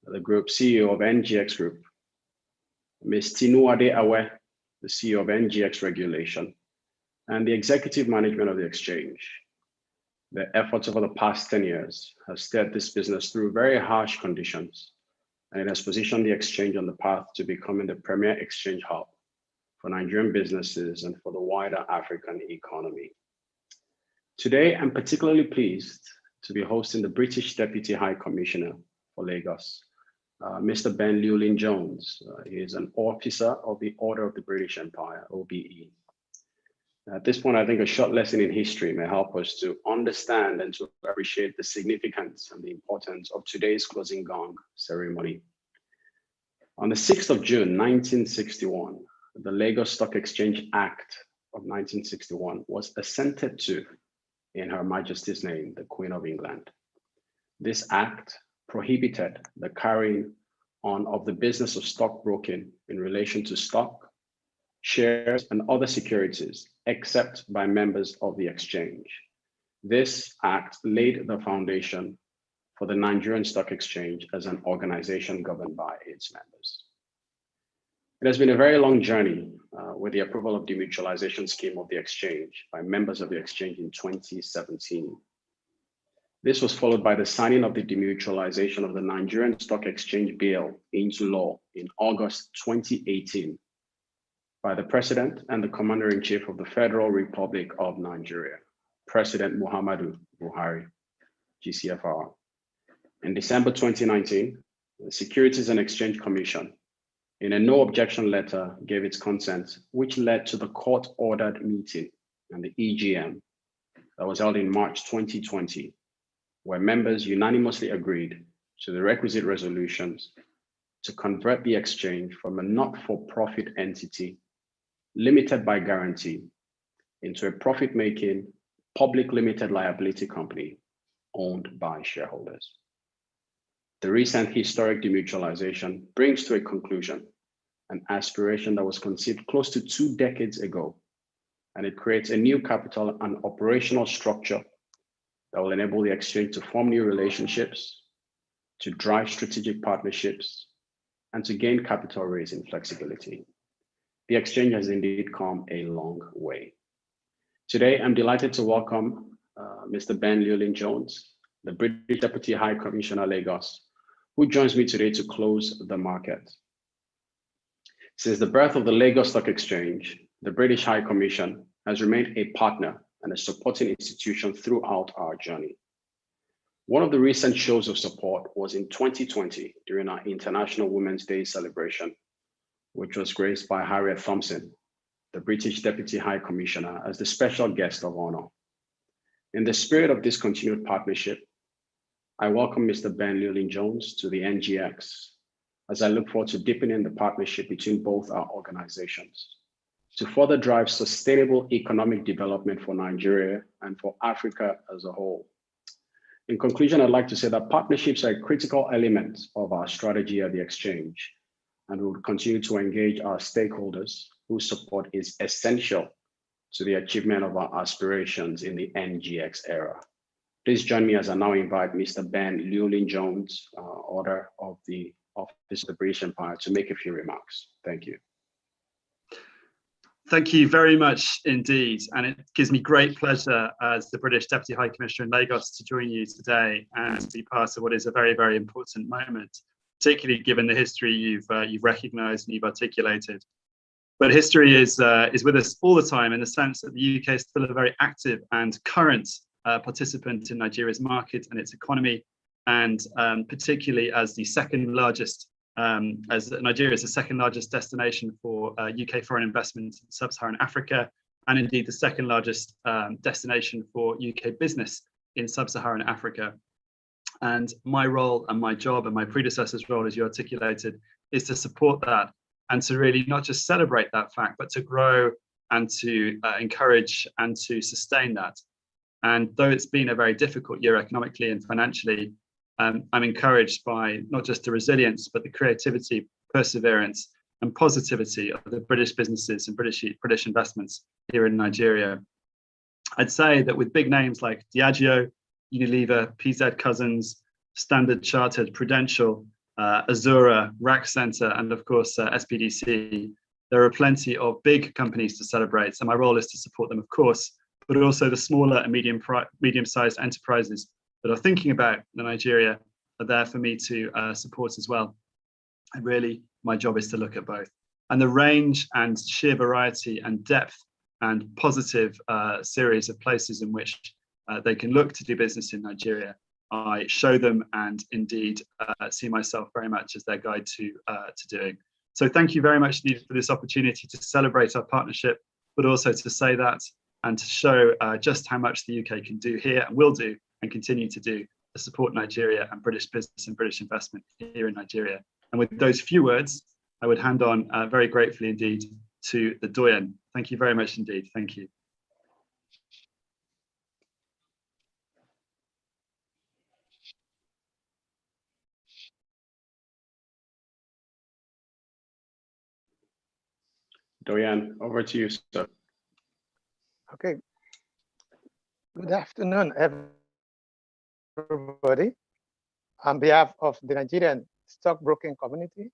the Group CEO of NGX Group, Ms. Tinuade Awe, the CEO of NGX Regulation, and the executive management of the exchange. Their efforts over the past 10 years have steered this business through very harsh conditions, and it has positioned the exchange on the path to becoming the premier exchange hub for Nigerian businesses and for the wider African economy. Today, I'm particularly pleased to be hosting the British Deputy High Commissioner for Lagos, Mr. Ben Llewellyn-Jones. He is an officer of the Order of the British Empire, OBE. At this point, I think a short lesson in history may help us to understand and to appreciate the significance and the importance of today's closing gong ceremony. On the 6th of June, 1961, the Lagos Stock Exchange Act of 1961 was assented to in Her Majesty's name, the Queen of England. This act prohibited the carrying on of the business of stockbroking in relation to stock, shares, and other securities, except by members of the exchange. This act laid the foundation for the Nigerian Stock Exchange as an organization governed by its members. It has been a very long journey with the approval of the demutualization scheme of the exchange by members of the exchange in 2017. This was followed by the signing of the demutualization of the Nigerian Stock Exchange Bill into law in August 2018 by the President and the Commander-in-Chief of the Federal Republic of Nigeria, President Muhammadu Buhari, GCFR. In December 2019, the Securities and Exchange Commission, in a no objection letter, gave its consent, which led to the court-ordered meeting and the EGM that was held in March 2020, where members unanimously agreed to the requisite resolutions to convert the exchange from a not-for-profit entity limited by guarantee into a profit-making public limited liability company owned by shareholders. The recent historic demutualization brings to a conclusion an aspiration that was conceived close to 2 decades ago, and it creates a new capital and operational structure that will enable the exchange to form new relationships, to drive strategic partnerships, and to gain capital raising flexibility. The exchange has indeed come a long way. Today, I'm delighted to welcome Mr. Ben Llewellyn-Jones, the British Deputy High Commissioner, Lagos, who joins me today to close the market. Since the birth of the Lagos Stock Exchange, the British High Commission has remained a partner and a supporting institution throughout our journey. One of the recent shows of support was in 2020 during our International Women's Day celebration, which was graced by Harriet Thompson, the British Deputy High Commissioner, as the special guest of honor. In the spirit of this continued partnership, I welcome Mr. Ben Llewellyn-Jones to the NGX, as I look forward to deepening the partnership between both our organizations to further drive sustainable economic development for Nigeria and for Africa as a whole. In conclusion, I'd like to say that partnerships are a critical element of our strategy at the exchange, and we will continue to engage our stakeholders whose support is essential to the achievement of our aspirations in the NGX era. Please join me as I now invite Mr. Ben Llewellyn-Jones, Order of the Office of the British Empire, to make a few remarks. Thank you. Thank you very much indeed. And it gives me great pleasure as the British Deputy High Commissioner in Lagos to join you today and be part of what is a very, very important moment, particularly given the history you've recognised and you've articulated. But history is with us all the time, in the sense that the UK is still a very active and current participant in Nigeria's market and its economy, and particularly as the second largest, as Nigeria is the second largest destination for UK foreign investment in sub-Saharan Africa, and indeed the second largest destination for UK business in sub-Saharan Africa. And my role and my job and my predecessor's role, as you articulated, is to support that and to really not just celebrate that fact, but to grow and to encourage and to sustain that. And though it's been a very difficult year economically and financially, I'm encouraged by not just the resilience, but the creativity, perseverance, and positivity of the British businesses and British investments here in Nigeria. I'd say that with big names like Diageo, Unilever, PZ Cussons, Standard Chartered, Prudential, Azura, Rack Center, and of course SPDC. There are plenty of big companies to celebrate, so my role is to support them, of course, but also the smaller and medium-sized enterprises that are thinking about Nigeria are there for me to support as well. And really, my job is to look at both. And the range and sheer variety and depth and positive series of places in which they can look to do business in Nigeria, I show them and indeed see myself very much as their guide to doing. So thank you very much indeed for this opportunity to celebrate our partnership, but also to say that and to show just how much the UK can do here and will do and continue to do to support Nigeria and British business and British investment here in Nigeria. And with those few words, I would hand on very gratefully indeed to the Doyen. Thank you very much indeed. Thank you. Doyen, over to you, sir. Okay. Good afternoon, everybody. On behalf of the Nigerian stockbroking community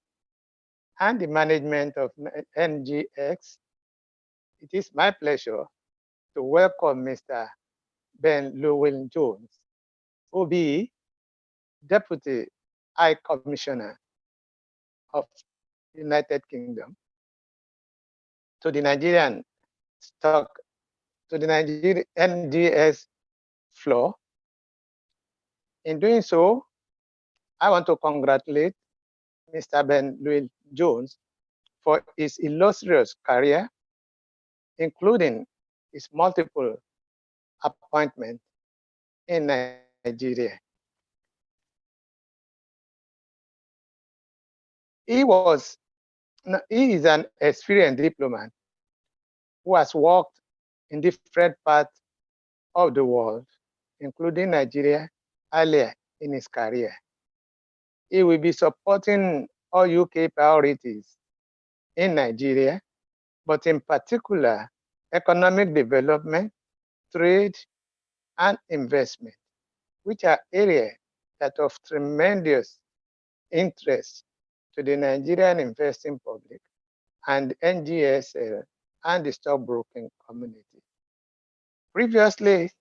and the management of NGX, it is my pleasure to welcome Mr. Ben Llewellyn-Jones, OBE, Deputy High Commissioner of the United Kingdom, to the Nigerian NGS floor. In doing so, I want to congratulate Mr. Ben Llewellyn-Jones for his illustrious career, including his multiple appointments in Nigeria. He is an experienced diplomat who has worked in different parts of the world, including Nigeria, earlier in his career. He will be supporting all UK priorities in Nigeria, but in particular, economic development, trade, and investment, which are areas that are of tremendous interest to the Nigerian investing public and NGSL and the stockbroking community. Previously,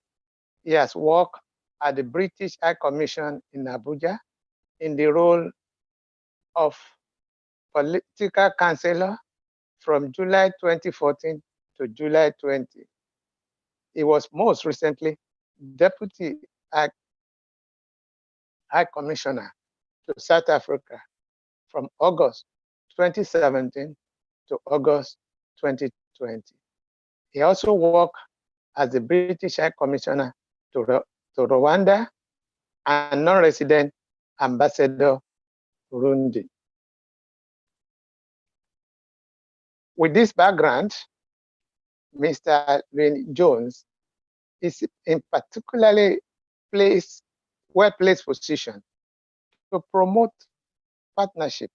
he has worked at the British High Commission in Abuja in the role of political counselor from July 2014 to July 20. He was most recently Deputy High Commissioner to South Africa from August 2017 to August 2020. He also worked as the British High Commissioner to Rwanda and non-resident ambassador to Burundi. With this background, Mr. Llewellyn-Jones is in particularly well-placed position to promote partnership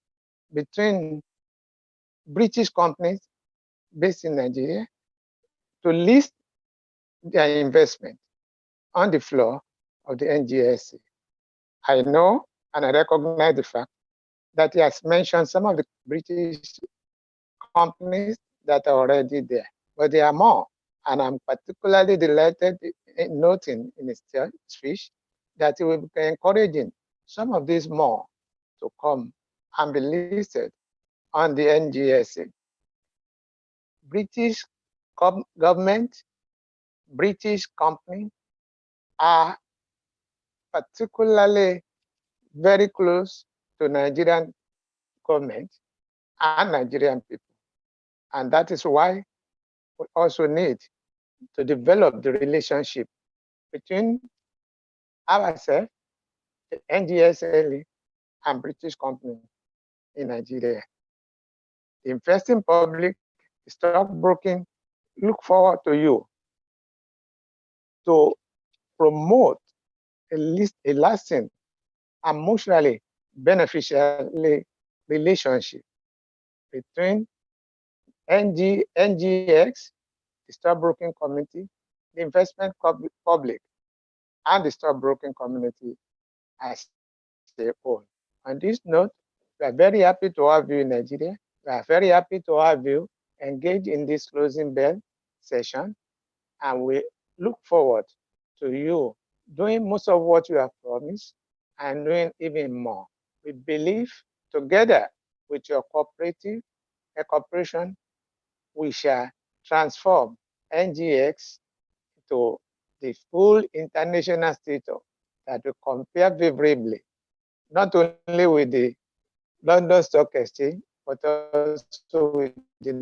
between British companies based in Nigeria to list their investment on the floor of the NGSC. I know and I recognize the fact that he has mentioned some of the British companies that are already there, but there are more. And I'm particularly delighted in noting in his speech that he will be encouraging some of these more to come and be listed on the NGSA. British government, British company are particularly very close to Nigerian government and Nigerian people. And that is why we also need to develop the relationship between ourselves, the NGSL, and British companies in Nigeria. The investing public, the stockbroking, look forward to you to promote a lasting and mutually beneficial relationship between NGX, the stockbroking community, the investment public, and the stockbroking community as a whole. On this note, We are very happy to have you in Nigeria. We are very happy to have you engage in this closing bell session. And we look forward to you doing most of what you have promised and doing even more. We believe together with your cooperative, a cooperation, we shall transform NGX to the full international status that will compare favorably, not only with the London Stock Exchange, but also with the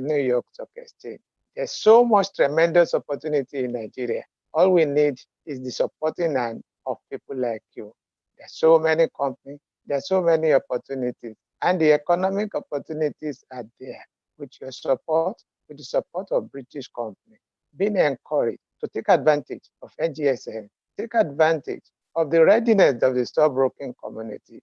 New York Stock Exchange. There's so much tremendous opportunity in Nigeria. All we need is the supporting hand of people like you. There's so many companies, there's so many opportunities, and the economic opportunities are there. With your support, with the support of British companies, being encouraged to take advantage of NGSL, take advantage of the readiness of the stockbroking community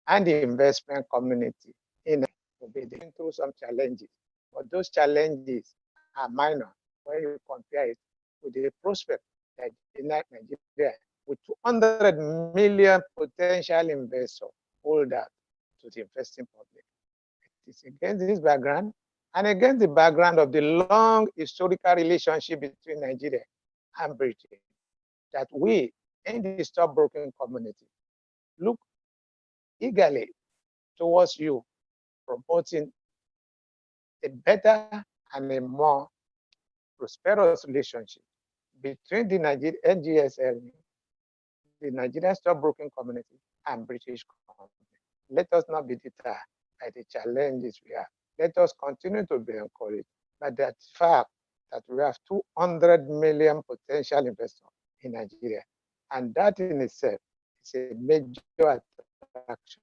and the investment community in going through some challenges, but those challenges are minor when you compare it with the prospect that in Nigeria, with 200 million potential investors hold out to the investing public. It is against this background and against the background of the long historical relationship between Nigeria and Britain that we in the stockbroking community look eagerly towards you promoting a better and a more prosperous relationship between the NGSL, the Nigerian stockbroking community, and British company. Let us not be deterred by the challenges we have. Let us continue to be encouraged by that fact that we have 200 million potential investors in Nigeria. And that in itself is a major attraction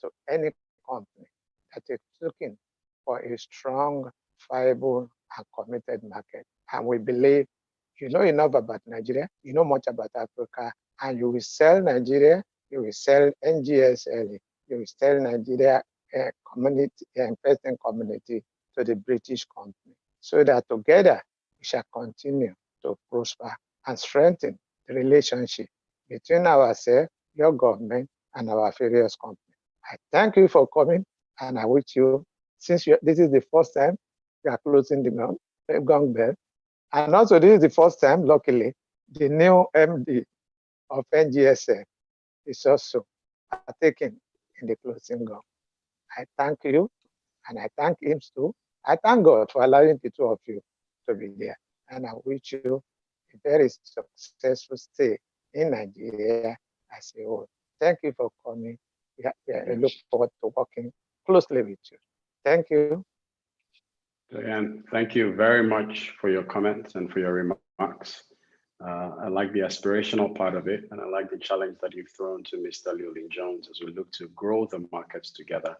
to any company that is looking for a strong, viable, and committed market. And we believe you know enough about Nigeria, you know much about Africa, and you will sell Nigeria, you will sell NGSL, you will sell Nigeria community, investing community to the British company, so that together we shall continue to prosper and strengthen the relationship between ourselves, your government, and our various companies. I thank you for coming, and I wish you, since this is the first time you are closing the gong bell, and also this is the first time, luckily, the new MD of NGSL is also partaking in the closing gong. I thank you, and I thank him too. I thank God for allowing the two of you to be there, and I wish you a very successful stay in Nigeria as a whole. Thank you for coming. I look forward to working closely with you. Thank you. Diane, thank you very much for your comments and for your remarks. I like the aspirational part of it, and I like the challenge that you've thrown to Mr. Llewellyn Jones as we look to grow the markets together.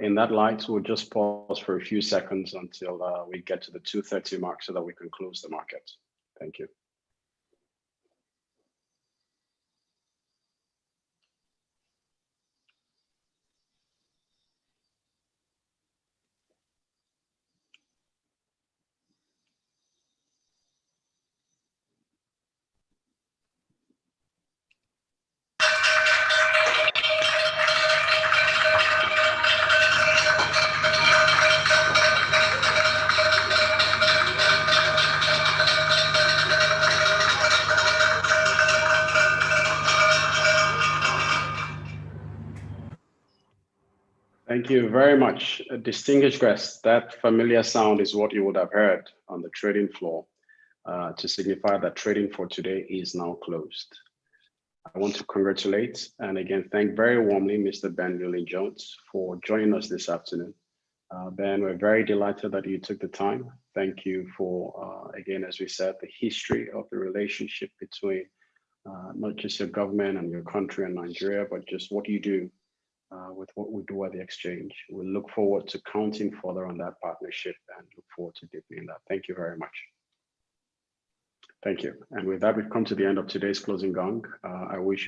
In that light, we'll just pause for a few seconds until we get to the 2:30 mark so that we can close the market. Thank you. Thank you very much. Distinguished guests, that familiar sound is what you would have heard on the trading floor to signify that trading for today is now closed. I want to congratulate and again thank very warmly Mr. Ben Llewellyn Jones for joining us this afternoon. Ben, we're very delighted that you took the time. Thank you for, again, as we said, the history of the relationship between not just your government and your country and Nigeria, but just what you do with what we do at the exchange. We look forward to counting further on that partnership and look forward to deepening that. Thank you very much. Thank you. And with that, we've come to the end of today's closing gong. I wish you